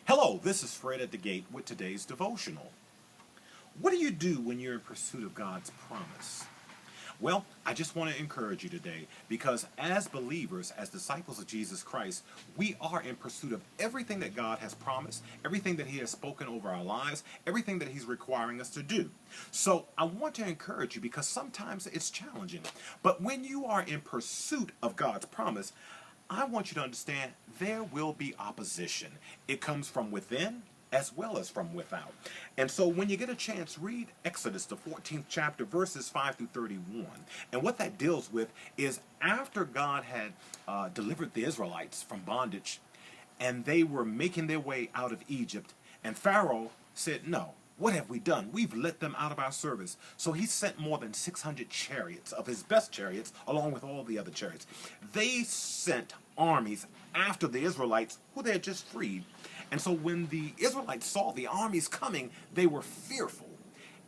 Hello, this is Fred at the Gate with today's devotional. What do you do when you're in pursuit of God's promise? Well, I just want to encourage you today because as believers, as disciples of Jesus Christ, we are in pursuit of everything that God has promised, everything that He has spoken over our lives, everything that He's requiring us to do. So I want to encourage you because sometimes it's challenging. But when you are in pursuit of God's promise, I want you to understand there will be opposition. It comes from within as well as from without. And so when you get a chance, read Exodus, the 14th chapter, verses 5 through 31. And what that deals with is after God had delivered the Israelites from bondage, and they were making their way out of Egypt, and Pharaoh said, no, what have we done? We've let them out of our service. So he sent more than 600 chariots of his best chariots, along with all the other chariots. They sent armies after the Israelites, who they had just freed. And so when the Israelites saw the armies coming, they were fearful.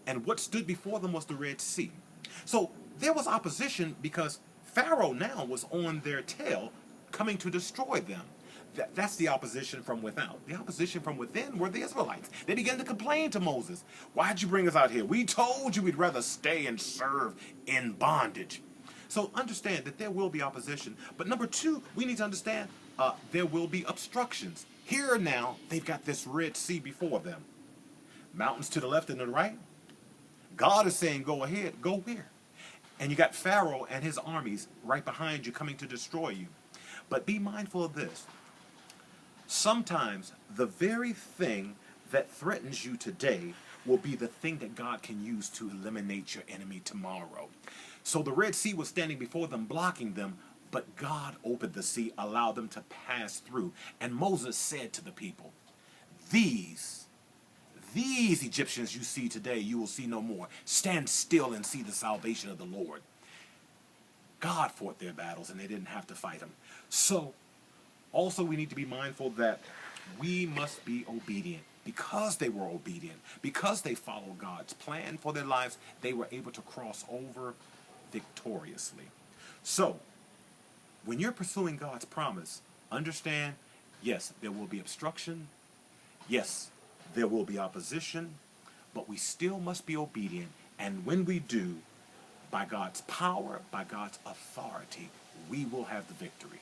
And what stood before them was the Red Sea. So there was opposition because Pharaoh now was on their tail, coming to destroy them. That's the opposition from without. The opposition from within were the Israelites. They began to complain to Moses. Why'd you bring us out here? We told you we'd rather stay and serve in bondage. So understand that there will be opposition. But number two, we need to understand there will be obstructions. Here now, they've got this Red Sea before them. Mountains to the left and the right. God is saying, go ahead, go where? And you got Pharaoh and his armies right behind you coming to destroy you. But be mindful of this. Sometimes the very thing that threatens you today will be the thing that God can use to eliminate your enemy tomorrow. So the Red Sea was standing before them, blocking them, but God opened the sea, allowed them to pass through. And Moses said to the people, these Egyptians you see today, you will see no more. Stand still and see the salvation of the Lord. God fought their battles and they didn't have to fight them. So also, we need to be mindful that we must be obedient. Because they were obedient, because they followed God's plan for their lives, they were able to cross over victoriously. So, when you're pursuing God's promise, understand, yes, there will be obstruction. Yes, there will be opposition. But we still must be obedient. And when we do, by God's power, by God's authority, we will have the victory.